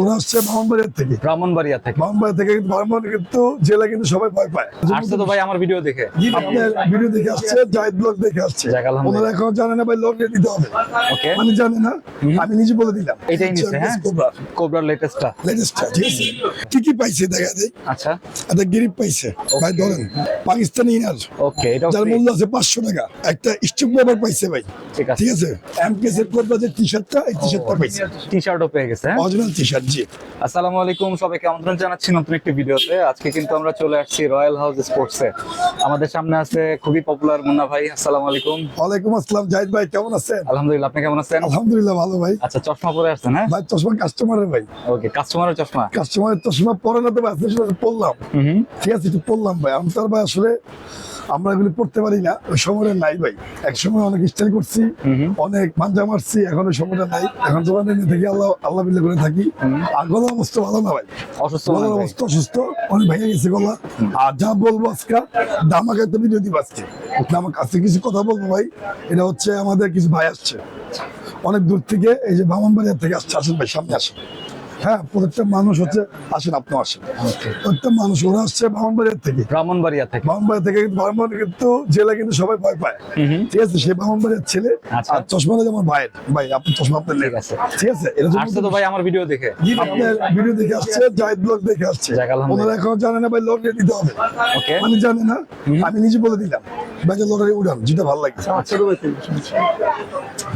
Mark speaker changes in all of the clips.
Speaker 1: ওরা আসছে ব্রাহ্মণবাড়িয়া থেকে।
Speaker 2: ব্রাহ্মণবাড়িয়া থেকে
Speaker 1: কিন্তু ব্রাহ্মণবাড়িয়া কিন্তু জেলা কিন্তু সবাই ভয় পায়।
Speaker 2: আসছে তো ভাই আমার ভিডিও দেখে।
Speaker 1: আপনার ভিডিও দেখে আসছে, জায়েদ ব্লগ দেখে আসছে।
Speaker 2: যাক, আলহামদুলিল্লাহ।
Speaker 1: ওনারা এখন জানে না ভাই, লোক দিতে হবে।
Speaker 2: ওকে,
Speaker 1: মানে জানে না, আমি নিজে বলে দিলাম।
Speaker 2: এটাই নিচ্ছে। হ্যাঁ, কোবরার লেটেস্টটা।
Speaker 1: ঠিক আছে। কি পাইছে দেখা যায়।
Speaker 2: আচ্ছা,
Speaker 1: একটা গিরিপ পাইছে ভাই, ধরেন পাকিস্তানি ইনার।
Speaker 2: ওকে, এটা
Speaker 1: যার মূল্য আছে 500 টাকা। একটা স্টক পেপার পাইছে ভাই।
Speaker 2: ঠিক আছে,
Speaker 1: ঠিক আছে। এমকেএস এর কোবরা যে টি-শার্টটা, এই টি-শার্টটা পাইছে।
Speaker 2: টি-শার্টও পেয়ে গেছে। হ্যাঁ,
Speaker 1: অরিজিনাল টি-শার্ট। জি,
Speaker 2: আসসালামু আলাইকুম, সবাইকে আমন্ত্রণ জানাচ্ছি নতুন একটি ভিডিওতে। আজকে কিন্তু আমরা চলে আসছি রয়্যাল হাউস স্পোর্টসে। আমাদের সামনে আছে খুবই পপুলার মুন্না ভাই। আসসালামু আলাইকুম।
Speaker 1: ওয়ালাইকুম আসসালাম। জাহিদ ভাই কেমন আছেন?
Speaker 2: আলহামদুলিল্লাহ, আপনি কেমন আছেন?
Speaker 1: আলহামদুলিল্লাহ ভালো ভাই।
Speaker 2: আচ্ছা, চশমা পরে আসছেন? হ্যাঁ
Speaker 1: ভাই চশমা কাস্টমারের ভাই।
Speaker 2: ওকে, কাস্টমারের চশমা।
Speaker 1: কাস্টমারের চশমা পরে না তো ভাই, আপনার সাথে পড়লাম। ঠিক আছে, একটু পড়লাম ভাই। আমি তো আর ভাই আসলে আমরা এগুলি পড়তে পারি না, ওই সময়টা নাই ভাই। এক সময় অনেক স্টাইল করছি, অনেক মাঞ্জা মারছি, এখন ওই সময়টা নাই। এখন দোকানে নিয়ে থাকি, আল্লাহ বিল্লাহ করে থাকি। আর গলার অবস্থা ভালো না ভাই,
Speaker 2: অসুস্থ
Speaker 1: গলার অবস্থা অসুস্থ, অনেক ভেঙে গেছে গলা। আর যা বলবো আজকে দামাকে একটা ভিডিও দিব আজকে। আমার কাছে কিছু কথা বলবো ভাই। এটা হচ্ছে আমাদের কিছু ভাই আসছে অনেক দূর থেকে, এই যে ব্রাহ্মণবাড়িয়া থেকে আসছে। আসেন ভাই, সামনে আসেন। হ্যাঁ, প্রত্যেকটা মানুষ হচ্ছে, আসেন আপনি আসেন। প্রত্যেকটা মানুষ ওরা আসছে ব্রাহ্মণবাড়িয়া থেকে।
Speaker 2: ব্রাহ্মণবাড়িয়া থেকে
Speaker 1: কিন্তু ব্রাহ্মণ কিন্তু জেলা কিন্তু সবাই ভয় পায়। ঠিক আছে, সে ব্রাহ্মণবাড়িয়ার ছেলে।
Speaker 2: আচ্ছা।
Speaker 1: আর চশমাটা আমার ভাইয়ের ভাই, আপনি চশমা আপনার
Speaker 2: ঠিক আছে।
Speaker 1: ঠিক আছে। এটা
Speaker 2: আসছে তো ভাই আমার ভিডিও দেখে।
Speaker 1: আপনার ভিডিও দেখে আসছে, জায়েদ ব্লগ দেখে আসছে।
Speaker 2: যাক, আলহামদুলিল্লাহ।
Speaker 1: ওনারা এখন জানে না ভাই, লোক দিতে হবে।
Speaker 2: ওকে,
Speaker 1: মানে জানে না, আমি নিজে বলে দিলাম ভাই যে লটারি উড়ান, যেটা ভালো লাগে।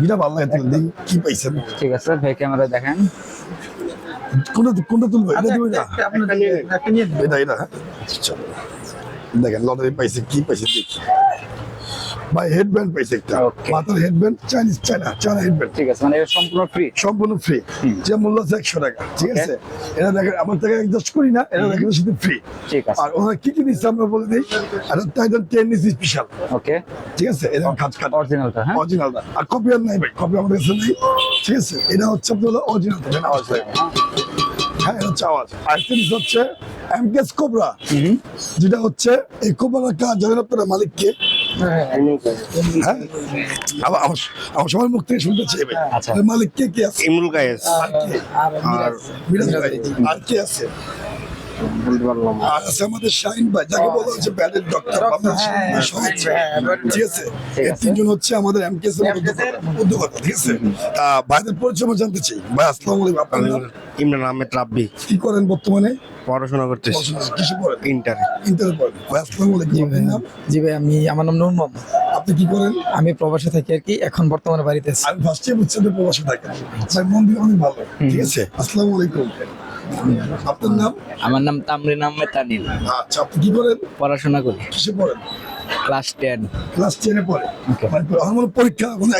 Speaker 1: যেটা ভালো লাগে তুলেন, দেখি কি পাইছেন।
Speaker 2: ঠিক আছে ভাই, ক্যামেরা দেখেন।
Speaker 1: কোনটা তুলবো? এটা দিবি না? এটা হ্যাঁ। আচ্ছা, দেখেন লটারি পাইছে, কি পাইছে দেখি ভাই। হেডব্যান্ড পাইছে একটা,
Speaker 2: Okay.
Speaker 1: মাথার হেডব্যান্ড, চায়না হেডব্যান্ড।
Speaker 2: ঠিক আছে, মানে এটা সম্পূর্ণ ফ্রি।
Speaker 1: সম্পূর্ণ ফ্রি, যে মূল্য আছে 100 টাকা। ঠিক আছে, এটা দেখেন আমার থেকে অ্যাডজাস্ট করি না, এটা দেখেন শুধু ফ্রি।
Speaker 2: ঠিক আছে,
Speaker 1: আর ওনারা কি দিচ্ছে আমরা বলে দিই। একটা টাইটান 10 নিচ্ছি স্পেশাল।
Speaker 2: ওকে,
Speaker 1: ঠিক আছে, এটা কাজ
Speaker 2: অরিজিনালটা। হ্যাঁ,
Speaker 1: অরিজিনালটা। আর কপি আর নাই ভাই, কপি আমাদের কাছে নেই। ঠিক আছে, এটা হচ্ছে আপনার অরিজিনাল আওয়াজ হয়। হ্যাঁ, এটা হচ্ছে আওয়াজ। আর জিনিস হচ্ছে এমকেএস কোবরা, যেটা হচ্ছে এই কোবরার কাজ জানেন আপনারা মালিককে? হ্যাঁ, আমার সবার মুখ থেকে শুনতে চাই ভাই।
Speaker 2: আচ্ছা।
Speaker 1: মালিক কে আছে?
Speaker 3: ইমরুল কায়েস।
Speaker 1: আর মিরাজ ভাই। আর কে আছে? আর আছে আমাদের শাহিন ভাই, যাকে বলা হচ্ছে ব্যালেট ডক্টর। ঠিক আছে, এই তিনজন হচ্ছে আমাদের এমকেএস এর উদ্যোক্তা। ঠিক আছে, ভাইদের পরিচয় আমি জানতে চাই। ভাই আসসালামু আলাইকুম। আপনার নাম?
Speaker 3: ইমরান আহমেদ রাব্বি।
Speaker 1: কি করেন বর্তমানে?
Speaker 3: পড়াশোনা করতেছি
Speaker 1: কিসে পড়েন?
Speaker 3: ইন্টারে।
Speaker 1: ইন্টারে পড়েন। ভাই আসসালামু আলাইকুম। আপনার নাম?
Speaker 4: জি ভাই, আমার নাম নূর মোহাম্মদ।
Speaker 1: আপনি কি করেন?
Speaker 4: আমি প্রবাসে থাকি আর কি, এখন বর্তমানে বাড়িতে আছি।
Speaker 1: আমি ফার্স্ট টাইম হচ্ছে প্রবাসে থাকেন। ভাই মন্দির অনেক ভালো। ঠিক আছে, আসসালামু আলাইকুম। আপনার নাম?
Speaker 5: আমার নাম তামরিন আহমেদ তানিম।
Speaker 1: আচ্ছা, আপনি কি করেন?
Speaker 5: পড়াশোনা করি,
Speaker 1: কিসে পড়েন?
Speaker 5: ক্লাস 10।
Speaker 1: ক্লাস 10 এ পড়ে। আমার পরীক্ষা মানে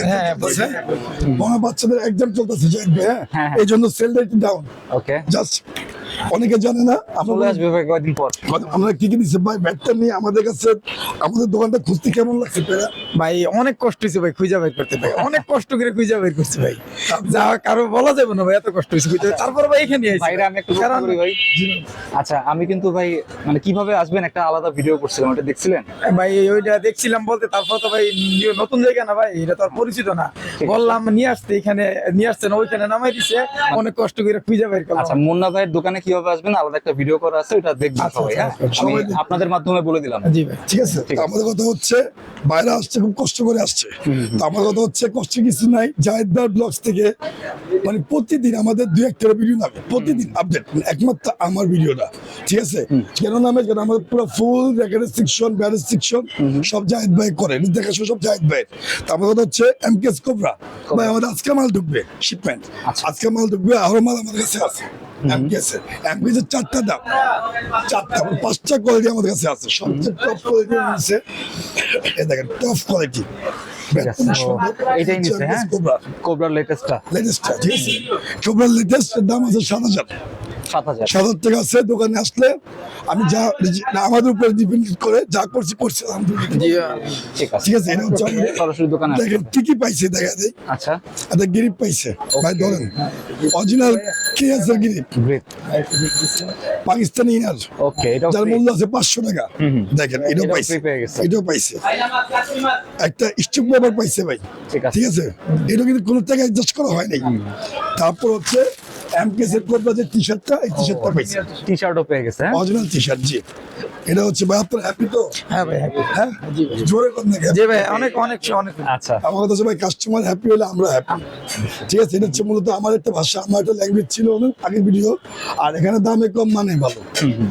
Speaker 1: মনে বাচ্চাদের এক্সাম চলতেছে যে
Speaker 2: হ্যাঁ।
Speaker 1: এই জন্য সেলটা একটু ডাউন।
Speaker 2: ওকে,
Speaker 1: জাস্ট অনেকে জানে না,
Speaker 2: চলে আসবে ভাই কয়েকদিন পর।
Speaker 1: আমরা কি দিচ্ছে ভাই ব্যাটটা নিয়ে আমাদের কাছে। আমাদের দোকানটা খুঁজতে কেমন লাগছে পেরা?
Speaker 4: ভাই অনেক কষ্ট হয়েছে ভাই খুঁজে বের করতে, ভাই অনেক কষ্ট করে খুঁজে বের করছি ভাই। যা কারো বলা যাবে না ভাই, এত কষ্ট হয়েছে খুঁজে। তারপর ভাই এখানে আইছি
Speaker 2: ভাইরা আমি একটু প্রশ্ন করি ভাই। আচ্ছা, আমি কিন্তু ভাই মানে কিভাবে আসবেন একটা আলাদা ভিডিও করছিলাম, ওটা দেখছিলেন?
Speaker 4: ভাই ওইটা দেখছিলাম বলতে, তারপর তো ভাই নতুন জায়গা না ভাই, এটা তো আর পরিচিত না। বললাম নিয়ে আসতে, এখানে নিয়ে আসছে না, ওইখানে নামাই দিছে। অনেক কষ্ট করে খুঁজে বের করলাম।
Speaker 2: আচ্ছা, মুন্না ভাইয়ের দোকানে কিভাবে আসবেন আলাদা একটা ভিডিও করা আছে, ওটা দেখবেন
Speaker 4: আচ্ছা,
Speaker 2: সবাই। হ্যাঁ,
Speaker 4: আচ্ছা,
Speaker 2: আমি আপনাদের মাধ্যমে বলে দিলাম।
Speaker 4: জি ভাই।
Speaker 1: ঠিক আছে, আমাদের কথা হচ্ছে বাইরে আসছে, খুব কষ্ট করে আসছে। তো আমার কথা হচ্ছে কষ্ট কিছু নাই। জায়েদদার ব্লগস থেকে মানে প্রতিদিন আমাদের 2-1টা ভিডিও নামে, প্রতিদিন আপডেট। একমাত্র আমার ভিডিওটা। ঠিক আছে, কেন নামে? কারণ আমাদের পুরো ফুল রেকর্ডের সেকশন, ব্যারেজ সেকশন সব জায়েদ ভাই করে, দেখাশোনা সব জায়েদ ভাই। তো আমার কথা হচ্ছে এমকেএস কোবরা ভাই, আমাদের আজকে মাল ঢুকবে শিপমেন্ট। আজকে মাল ঢুকবে, আরো মাল আমাদের কাছে আছে। এমকেএস এর 4টা দাম, 4টা 5টা কোয়ালিটি আমাদের কাছে আছে। সবচেয়ে টপ কোয়ালিটি আছে, এই দেখেন টপ কোয়ালিটি।
Speaker 2: এটাই নিচ্ছে। হ্যাঁ, কোবরার লেটেস্টটা।
Speaker 1: ঠিক আছে, কোবরার লেটেস্ট দাম আছে 7,000 টাকা আছে। দোকানে আসলে আমি যা আমাদের উপরে ডিপেন্ড করে যা করছি আলহামদুলিল্লাহ। ঠিক আছে, এটা হচ্ছে
Speaker 2: সরাসরি দোকানে
Speaker 1: দেখেন কি পাইছে দেখা যায়।
Speaker 2: আচ্ছা,
Speaker 1: একটা গিরিপ পাইছে ভাই, ধরেন অরিজিনাল কে আছে গিরিপ, পাকিস্তানি ইনার।
Speaker 2: ওকে, এটা
Speaker 1: যার মূল্য আছে 500 টাকা। দেখেন এটাও পাইছে, এটাও পাইছে। একটা স্টক পেপার পাইছে ভাই। ঠিক আছে, এটা কিন্তু কোনো টাকা অ্যাডজাস্ট করা হয় নাই। তারপর হচ্ছে এমকেস এর কোবরা যে টি শার্টটা, এই টি শার্টটা পাইছি,
Speaker 2: টি শার্টও পেয়ে গেছে, হ্যাঁ?
Speaker 1: Original T shirt. জি, এটা হচ্ছে ভাই আপনার হ্যাপি তো?
Speaker 4: হ্যাঁ ভাই happy।
Speaker 1: হ্যাঁ, জোরে কথা নাকি?
Speaker 4: জি ভাই অনেক অনেক অনেক
Speaker 2: আচ্ছা,
Speaker 1: আমার কথা হচ্ছে ভাই, কাস্টমার হ্যাপি হলে আমরা হ্যাপি। ঠিক আছে, এটা হচ্ছে মূলত আমার একটা ভাষা, আমার একটা ল্যাঙ্গুয়েজ ছিল অনেক আগের ভিডিও। আর এখানে দামে কম মানে ভালো,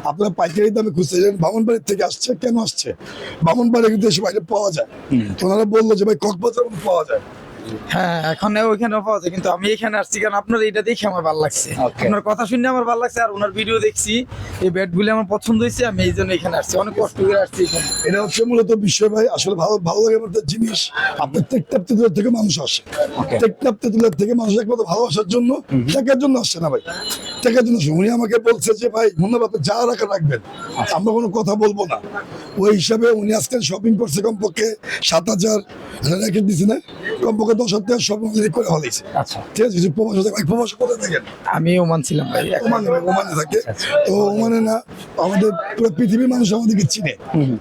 Speaker 1: আপনারা পাইকারি দামে খুঁজতে যান। বামনবাড়ির থেকে আসছে, কেন আসছে? বামনবাড়ি কিন্তু এসব আইটেম পাওয়া যায়। তো ওনারা বললো যে ভাই কক্সবাজার পাওয়া যায়।
Speaker 4: হ্যাঁ এখন ওইখানে পাওয়া যায়, কিন্তু আমি এখানে আসছি কারণ আপনার এটা দেখে আমার ভালো লাগছে,
Speaker 2: Okay.
Speaker 4: আপনার কথা শুনে আমার ভালো লাগছে, আর ওনার ভিডিও দেখছি, এই ব্যাটগুলি আমার পছন্দ হয়েছে, আমি এই জন্য এখানে আসছি, অনেক কষ্ট করে আসছি এখানে।
Speaker 1: এটা হচ্ছে মূলত বিষয় ভাই, আসলে ভালো ভালো লাগে আমার একটা জিনিস, আপনার টেকটাপ তেতুলার থেকে মানুষ আসে। টেকটাপ তেতুলার থেকে মানুষ একমাত্র ভালোবাসার জন্য, টাকার জন্য আসছে না ভাই, টাকার জন্য আসে। উনি আমাকে বলছে যে ভাই মুন্না বাপে যা রাখা রাখবেন, আমরা কোনো কথা বলবো না। ওই হিসাবে উনি আজকে শপিং করছে কমপক্ষে 7,000 রেখে দিছে না, কমপক্ষে 10,000 টাকা শপিং করে ফেলাইছে।
Speaker 2: আচ্ছা,
Speaker 1: ঠিক আছে, কিছু প্রবাস ভাই, প্রবাস কোথায় থাকেন?
Speaker 4: আমি ওমান ছিলাম ভাই।
Speaker 1: ওমানে, ওমানে থাকে। তো ওমানে না, আমাদের পুরো পৃথিবীর মানুষ আমাদেরকে চিনে,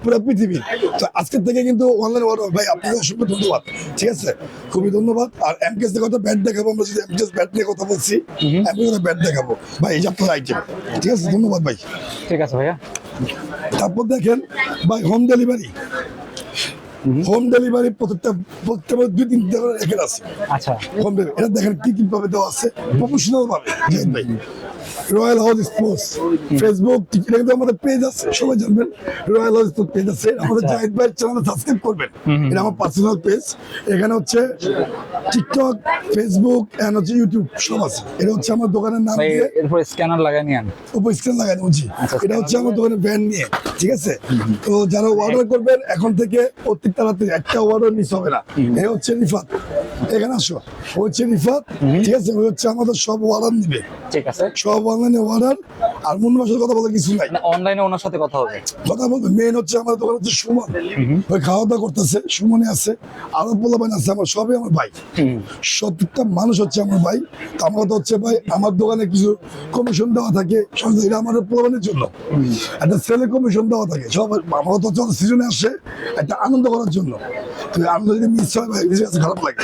Speaker 1: পুরো পৃথিবী। তো আজকের থেকে কিন্তু অনলাইন অর্ডার ভাই, আপনাকে অসংখ্য ধন্যবাদ। ঠিক আছে, খুবই ধন্যবাদ। আর এমকেস এর কথা ব্যাট দেখাবো, আমরা যদি এমকেস ব্যাট নিয়ে কথা বলছি, এমকেস ব্যাট দেখাবো ভাই, এই যে আপনার আইটেম। ঠিক আছে, ধন্যবাদ ভাই।
Speaker 2: ঠিক আছে ভাইয়া।
Speaker 1: তারপর দেখেন ভাই, হোম ডেলিভারি, হোম ডেলিভারি প্রত্যেকটা 2-3 ধরনের রেখে আছে।
Speaker 2: আচ্ছা,
Speaker 1: হোম ডেলিভারি, এটা দেখেন কি কি ভাবে দেওয়া আছে, প্রফেশনাল ভাবে। জাহিদ ভাই, রয়্যাল হাউস স্পোর্টস ফেসবুক, এটা কিন্তু আমাদের পেজ আছে, সবাই জানবেন। রয়্যাল হাউস স্পোর্টস পেজ আছে, আমাদের জাহিদ ভাইয়ের চ্যানেল সাবস্ক্রাইব করবেন। এটা আমার পার্সোনাল পেজ। এখানে হচ্ছে টিকটক, ফেসবুক এন্ড হচ্ছে ইউটিউব সব আছে। এটা হচ্ছে আমার দোকানের নাম
Speaker 2: ভাই
Speaker 1: দিয়ে
Speaker 2: এরপর স্ক্যানার লাগাই নিয়ে আন।
Speaker 1: উপর স্ক্রিন লাগানো উচিত।
Speaker 2: আচ্ছা,
Speaker 1: এটা হচ্ছে আমার দোকানের ব্র্যান্ড নিয়ে। ঠিক আছে, তো যারা অর্ডার করবেন এখন থেকে অতি তাড়াতাড়ি একটা অর্ডার মিস হবে না। এ হচ্ছে রিফাত, এখানে আসো, ও হচ্ছে রিফাত। ঠিক আছে, ও হচ্ছে আমাদের সব অর্ডার নিবে,
Speaker 2: ঠিক আছে,
Speaker 1: সব অনলাইনে অর্ডার। আর মন মাসের কথা বলার কিছু নাই,
Speaker 2: অনলাইনে ওনার সাথে কথা হবে।
Speaker 1: কথা বলবে। মেন হচ্ছে আমার দোকান হচ্ছে সুমন, ওই খাওয়া দাওয়া করতেছে, সুমনে আছে, আরো পোলাপান আছে, আমার সবই আমার ভাই, সবটা মানুষ হচ্ছে আমার ভাই। তো আমার কথা হচ্ছে ভাই, আমার দোকানে কিছু কমিশন দেওয়া থাকে, এটা আমার পোলাপানের জন্য একটা সেলে কমিশন দেওয়া থাকে। সব আমার কথা হচ্ছে সিজনে আসে একটা আনন্দ করার জন্য। তো আনন্দ যদি মিস হয় ভাই, নিজের কাছে খারাপ লাগে।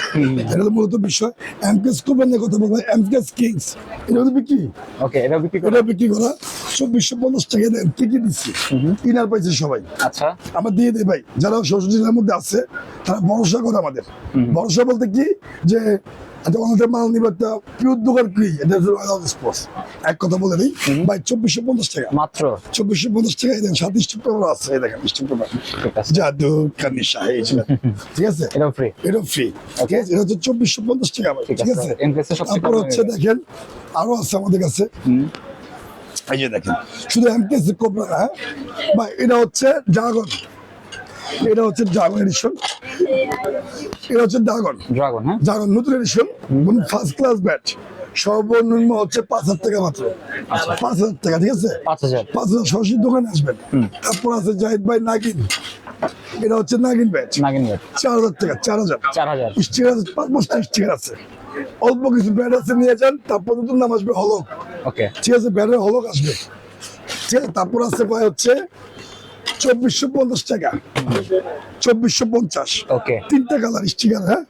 Speaker 1: এটা হলো মূলত বিষয়। এমকেস কোম্পানি নিয়ে কথা বলবো, এমকেস কিংস, এটা হলো বিক্রি,
Speaker 2: ওকে, এটা বিক্রি করে।
Speaker 1: এটা বিক্রি করা 2450 টাকা দেন, কি কি দিচ্ছি, কিনার পাইছে সবাই।
Speaker 2: আচ্ছা,
Speaker 1: আমার দিয়ে দেয় ভাই, যারা শ্বশুর জেলার মধ্যে আছে তারা ভরসা করে আমাদের। ভরসা বলতে কি, যে আচ্ছা আমাদের মাল নিবে একটা পিওর দোকান কি, এটা রয়্যাল হাউস স্পোর্টস। এক কথা বলে দিই ভাই, 2450 টাকা,
Speaker 2: মাত্র
Speaker 1: 2450 টাকা। এই দেখেন 7 স্টিক পেপার আছে, এই দেখেন স্টিক পেপার,
Speaker 2: ঠিক আছে,
Speaker 1: জাদু কানিশা এই ছিল। ঠিক আছে,
Speaker 2: এটাও ফ্রি।
Speaker 1: এটা ফ্রি। ঠিক আছে, এটা হচ্ছে 2450 টাকা ভাই।
Speaker 2: ঠিক
Speaker 1: ঠিক
Speaker 2: আছে,
Speaker 1: আছে,
Speaker 2: এমকেস এর সবচেয়ে
Speaker 1: তারপর
Speaker 2: কম
Speaker 1: হচ্ছে দেখেন আরো আছে আমাদের কাছে। এই যে দেখেন, শুধু এমকেস কোবরা না ভাই, এটা হচ্ছে ড্রাগন, এটা হচ্ছে ড্রাগন এডিশন, এটা হচ্ছে ড্রাগন,
Speaker 2: ড্রাগন, হ্যাঁ,
Speaker 1: ড্রাগন নতুন এডিশন, ফার্স্ট ক্লাস ব্যাট। সর্বনিম্ন হচ্ছে 5,000 টাকা মাত্র, 5,000 টাকা। ঠিক আছে,
Speaker 2: 5,000।
Speaker 1: 5,000 সরাসরি দোকানে আসবেন। তারপর আছে জাহিদ ভাই নাগিন, এটা হচ্ছে নাগিন ব্যাট,
Speaker 2: নাগিন ব্যাট
Speaker 1: 4,000 টাকা, 4,000।
Speaker 2: 4,000।
Speaker 1: স্টিকার আছে 5-5টা স্টিকার আছে, অল্প কিছু ব্যাট আছে, নিয়ে যান। তারপর নতুন নাম আসবে হলক।
Speaker 2: ওকে,
Speaker 1: ঠিক আছে, ব্যাটের হলক আসবে। ঠিক আছে, তারপর আছে ভাই হচ্ছে 2450 টাকা, 2450।
Speaker 2: ওকে,
Speaker 1: 3টা কালার স্টিকার, হ্যাঁ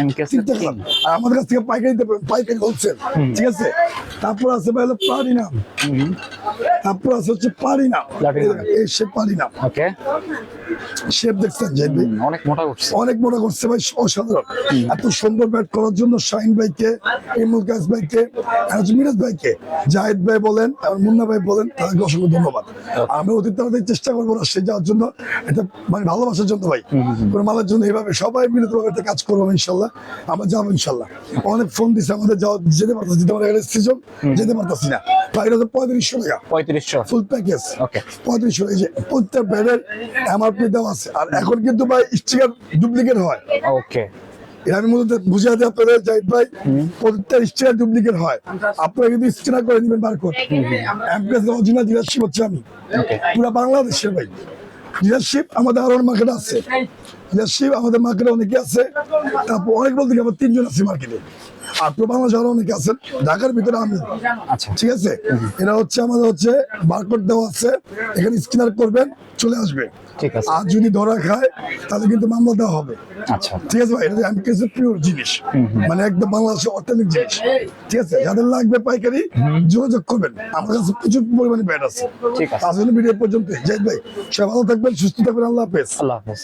Speaker 2: এমকেস
Speaker 1: 3টা কালার। আর আমাদের কাছ থেকে পাইকারি দিতে পারেন, পাইকারি হোলসেল। ঠিক আছে, তারপর আছে ভাই হলো প্লাটিনাম, তারপর আছে হচ্ছে পারিনাম,
Speaker 2: প্লাটিনাম।
Speaker 1: এই সে পারিনাম
Speaker 2: ওকে,
Speaker 1: শেপ দেখছেন জাহিদ ভাই,
Speaker 2: অনেক মোটা করছে।
Speaker 1: অনেক মনে করছে ভাই, অসাধারণ। এত সুন্দর ব্যাট করার জন্য শাহিন ভাইকে, ইমুল কাস ভাইকে, আর মিরাজ ভাইকে, জাহিদ ভাই বলেন আর মুন্না ভাই বলেন, তাদেরকে অসংখ্য ধন্যবাদ। আমি অতি তাড়াতাড়ি চেষ্টা করবো রাজশাহী যাওয়ার জন্য, এটা মানে ভালোবাসার জন্য ভাই, কোনো মালের জন্য। এইভাবে সবাই মিলিত ভাবে একটা কাজ করবো ইনশাল্লাহ, আমরা যাবো ইনশাল্লাহ। অনেক ফোন দিচ্ছে আমাদের, যাওয়া যেতে পারতেছি, তোমার এখানে সিজন যেতে পারতেছি না ভাই। এটা হচ্ছে 3500 টাকা
Speaker 2: 3500।
Speaker 1: ফুল প্যাকেজ,
Speaker 2: ওকে,
Speaker 1: 3500। এই যে প্রত্যেক ব্যাটের এমআরপি দেওয়া আছে। আর এখন কিন্তু ভাই স্টিকার ডুপ্লিকেট হয়,
Speaker 2: ওকে,
Speaker 1: এটা আমি মূলত বুঝিয়ে দিই আপনাদের জাহিদ ভাই, প্রত্যেকটা স্টিকার ডুপ্লিকেট হয়। আপনারা কিন্তু স্টিকার করে নেবেন বারকোড। এমকেস অরিজিনাল ডিলারশিপ হচ্ছে আমি, পুরো বাংলাদেশের ভাই। ডিলারশিপ আমাদের আরো মার্কেট আছে, ডিলারশিপ আমাদের মার্কেটে অনেকে আছে। তারপর অনেক বলতে কি, আমার 3 জন আছে মার্কেটে। আর প্রবাহ যারা অনেকে আছেন ঢাকার ভিতরে আমি,
Speaker 2: আচ্ছা
Speaker 1: ঠিক আছে। এটা হচ্ছে আমাদের হচ্ছে বারকোড দেওয়া আছে, এখানে স্ক্যানার করবেন চলে আসবে।
Speaker 2: ঠিক আছে
Speaker 1: আর যদি ধরা খায় তাহলে কিন্তু মামলা দেওয়া হবে।
Speaker 2: আচ্ছা
Speaker 1: ঠিক আছে ভাই, এটা আমি কিছু পিওর জিনিস, মানে একদম বাংলাদেশের অর্গানিক জিনিস। ঠিক আছে, যাদের লাগবে পাইকারি যোগাযোগ করবেন, আমার কাছে প্রচুর পরিমাণে ব্যাট আছে।
Speaker 2: ঠিক আছে
Speaker 1: তার জন্য ভিডিও পর্যন্ত জাহিদ ভাই সবাই ভালো থাকবেন, সুস্থ থাকবেন, আল্লাহ হাফেজ।
Speaker 2: আল্লাহ হাফেজ।